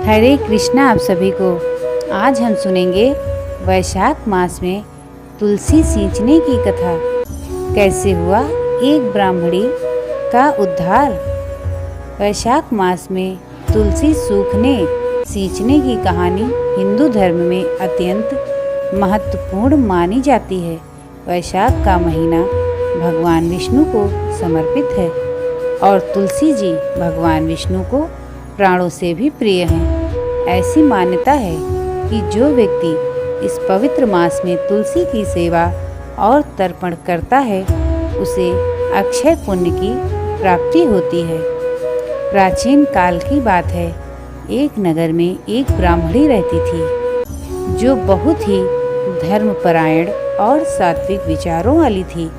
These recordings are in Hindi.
हरे कृष्णा आप सभी को। आज हम सुनेंगे वैशाख मास में तुलसी सींचने की कथा। कैसे हुआ एक ब्राह्मणी का उद्धार। वैशाख मास में तुलसी सूखने सींचने की कहानी हिंदू धर्म में अत्यंत महत्वपूर्ण मानी जाती है। वैशाख का महीना भगवान विष्णु को समर्पित है और तुलसी जी भगवान विष्णु को प्राणों से भी प्रिय हैं। ऐसी मान्यता है कि जो व्यक्ति इस पवित्र मास में तुलसी की सेवा और तर्पण करता है उसे अक्षय पुण्य की प्राप्ति होती है। प्राचीन काल की बात है, एक नगर में एक ब्राह्मणी रहती थी जो बहुत ही धर्मपरायण और सात्विक विचारों वाली थी।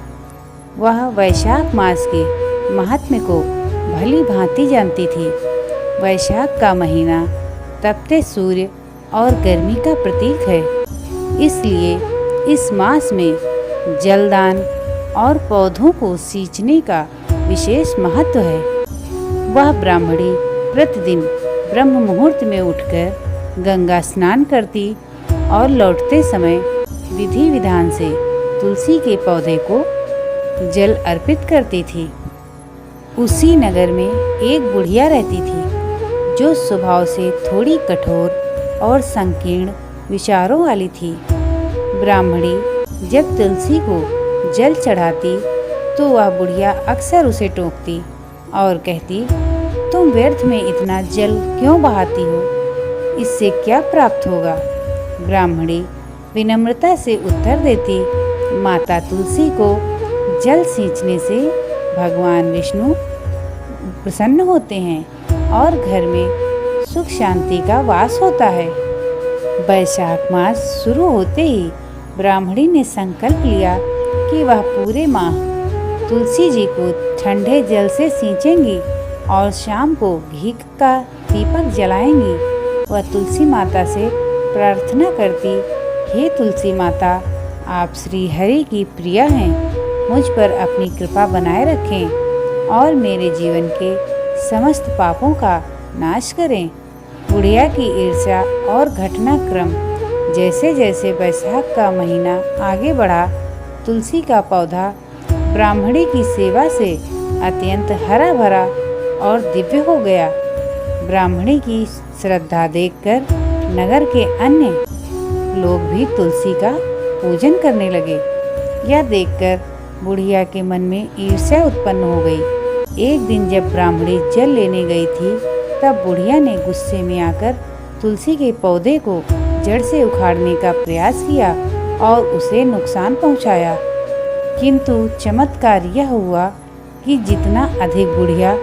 वह वैशाख मास के महात्म्य को भली भांति जानती थी। वैशाख का महीना तपते सूर्य और गर्मी का प्रतीक है, इसलिए इस मास में जलदान और पौधों को सींचने का विशेष महत्व है। वह ब्राह्मणी प्रतिदिन ब्रह्म मुहूर्त में उठकर गंगा स्नान करती और लौटते समय विधि विधान से तुलसी के पौधे को जल अर्पित करती थी। उसी नगर में एक बुढ़िया रहती थी जो स्वभाव से थोड़ी कठोर और संकीर्ण विचारों वाली थी। ब्राह्मणी जब तुलसी को जल चढ़ाती तो वह बुढ़िया अक्सर उसे टोकती और कहती, तुम व्यर्थ में इतना जल क्यों बहाती हो, इससे क्या प्राप्त होगा। ब्राह्मणी विनम्रता से उत्तर देती, माता तुलसी को जल सींचने से भगवान विष्णु प्रसन्न होते हैं और घर में सुख शांति का वास होता है। वैशाख मास शुरू होते ही ब्राह्मणी ने संकल्प लिया कि वह पूरे माह तुलसी जी को ठंडे जल से सींचेंगी और शाम को घी का दीपक जलाएंगी। वह तुलसी माता से प्रार्थना करती, हे तुलसी माता, आप श्री हरि की प्रिय हैं, मुझ पर अपनी कृपा बनाए रखें और मेरे जीवन के समस्त पापों का नाश करें। बुढ़िया की ईर्ष्या और घटनाक्रम जैसे जैसे वैशाख का महीना आगे बढ़ा, तुलसी का पौधा ब्राह्मणी की सेवा से अत्यंत हरा भरा और दिव्य हो गया। ब्राह्मणी की श्रद्धा देखकर नगर के अन्य लोग भी तुलसी का पूजन करने लगे। यह देखकर बुढ़िया के मन में ईर्ष्या उत्पन्न हो गई। एक दिन जब ब्राह्मणी जल लेने गई थी तब बुढ़िया ने गुस्से में आकर तुलसी के पौधे को जड़ से उखाड़ने का प्रयास किया और उसे नुकसान पहुंचाया। किंतु चमत्कार यह हुआ कि जितना अधिक बुढ़िया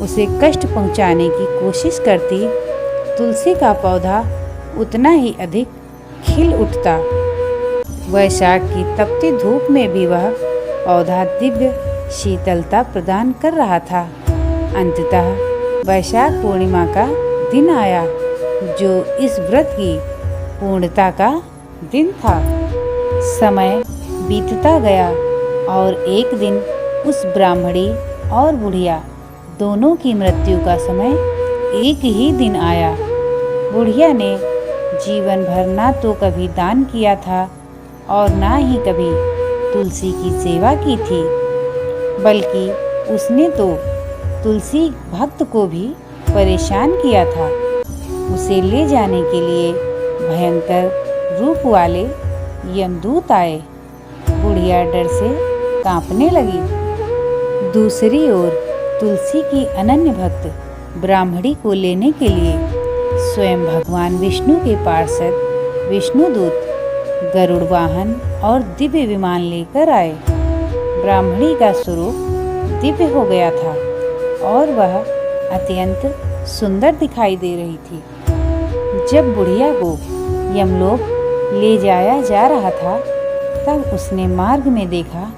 उसे कष्ट पहुंचाने की कोशिश करती, तुलसी का पौधा उतना ही अधिक खिल उठता। वैशाख की तपती धूप में भी वह पौधा दिव्य शीतलता प्रदान कर रहा था। अंततः वैशाख पूर्णिमा का दिन आया जो इस व्रत की पूर्णता का दिन था। समय बीतता गया और एक दिन उस ब्राह्मणी और बुढ़िया दोनों की मृत्यु का समय एक ही दिन आया। बुढ़िया ने जीवन भर ना तो कभी दान किया था और ना ही कभी तुलसी की सेवा की थी, बल्कि उसने तो तुलसी भक्त को भी परेशान किया था। उसे ले जाने के लिए भयंकर रूप वाले यमदूत आए। बुढ़िया डर से कांपने लगी। दूसरी ओर तुलसी की अनन्य भक्त ब्राह्मणी को लेने के लिए स्वयं भगवान विष्णु के पार्षद विष्णुदूत गरुड़ वाहन और दिव्य विमान लेकर आए। ब्राह्मणी का स्वरूप दिव्य हो गया था और वह अत्यंत सुंदर दिखाई दे रही थी। जब बुढ़िया को यमलोक ले जाया जा रहा था तब उसने मार्ग में देखा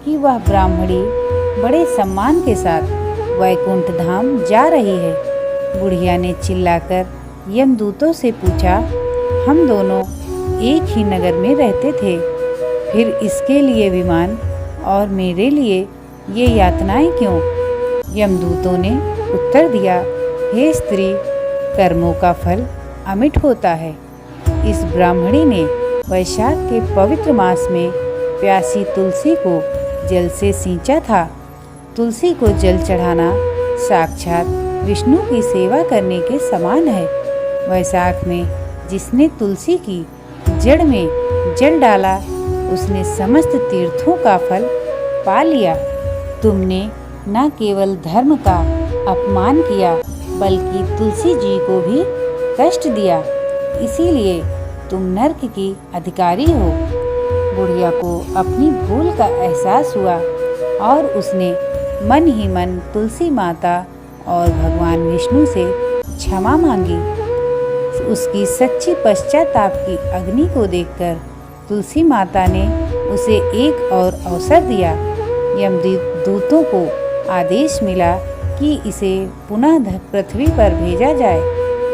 कि वह ब्राह्मणी बड़े सम्मान के साथ वैकुंठ धाम जा रही है। बुढ़िया ने चिल्लाकर यमदूतों से पूछा, हम दोनों एक ही नगर में रहते थे, फिर इसके लिए विमान और मेरे लिए ये यातनाएं क्यों। यमदूतों ने उत्तर दिया, हे स्त्री, कर्मों का फल अमिट होता है। इस ब्राह्मणी ने वैशाख के पवित्र मास में प्यासी तुलसी को जल से सींचा था। तुलसी को जल चढ़ाना साक्षात विष्णु की सेवा करने के समान है। वैशाख में जिसने तुलसी की जड़ में जल डाला उसने समस्त तीर्थों का फल पा लिया। तुमने न केवल धर्म का अपमान किया बल्कि तुलसी जी को भी कष्ट दिया, इसीलिए तुम नर्क की अधिकारी हो। बुढ़िया को अपनी भूल का एहसास हुआ और उसने मन ही मन तुलसी माता और भगवान विष्णु से क्षमा मांगी। उसकी सच्ची पश्चाताप की अग्नि को देखकर तुलसी माता ने उसे एक और अवसर दिया। यमदूतों को आदेश मिला कि इसे पुनः पृथ्वी पर भेजा जाए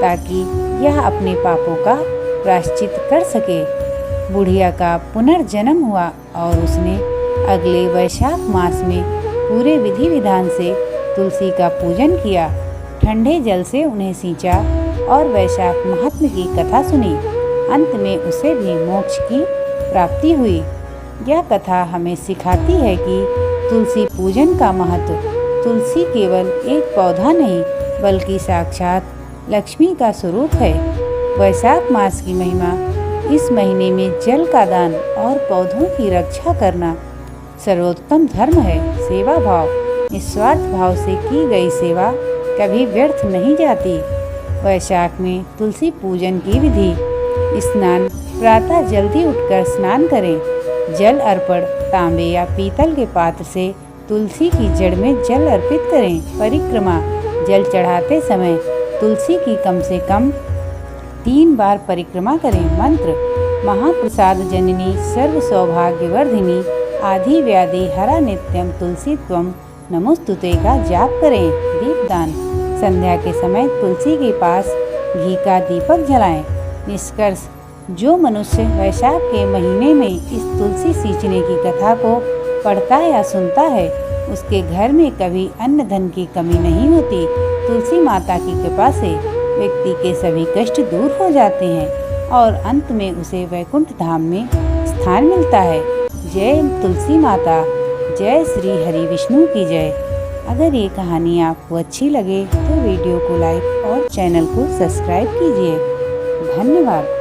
ताकि यह अपने पापों का प्रायश्चित कर सके। बुढ़िया का पुनर्जन्म हुआ और उसने अगले वैशाख मास में पूरे विधि विधान से तुलसी का पूजन किया, ठंडे जल से उन्हें सींचा और वैशाख महात्म की कथा सुनी। अंत में उसे भी मोक्ष की प्राप्ति हुई। यह कथा हमें सिखाती है कि तुलसी पूजन का महत्व। तुलसी केवल एक पौधा नहीं बल्कि साक्षात लक्ष्मी का स्वरूप है। वैशाख मास की महिमा। इस महीने में जल का दान और पौधों की रक्षा करना सर्वोत्तम धर्म है। सेवा भाव, निस्वार्थ भाव से की गई सेवा कभी व्यर्थ नहीं जाती। वैशाख में तुलसी पूजन की विधि। स्नान। प्रातः जल्दी उठकर स्नान करें। जल अर्पण। तांबे या पीतल के पात्र से तुलसी की जड़ में जल अर्पित करें। परिक्रमा। जल चढ़ाते समय तुलसी की कम से कम 3 बार परिक्रमा करें। मंत्र। महाप्रसाद जननी सर्व सौभाग्यवर्धिनी आदि व्याधि हरा नित्यम तुलसी त्वम नमोस्तुते का जाप करें। दीपदान। संध्या के समय तुलसी के पास घी का दीपक जलाएं। निष्कर्ष। जो मनुष्य वैशाख के महीने में इस तुलसी सींचने की कथा को पढ़ता या सुनता है उसके घर में कभी अन्न धन की कमी नहीं होती। तुलसी माता की कृपा से व्यक्ति के सभी कष्ट दूर हो जाते हैं और अंत में उसे वैकुंठ धाम में स्थान मिलता है। जय तुलसी माता। जय श्री हरि विष्णु की जय। अगर ये कहानी आपको अच्छी लगे तो वीडियो को लाइक और चैनल को सब्सक्राइब कीजिए। धन्यवाद।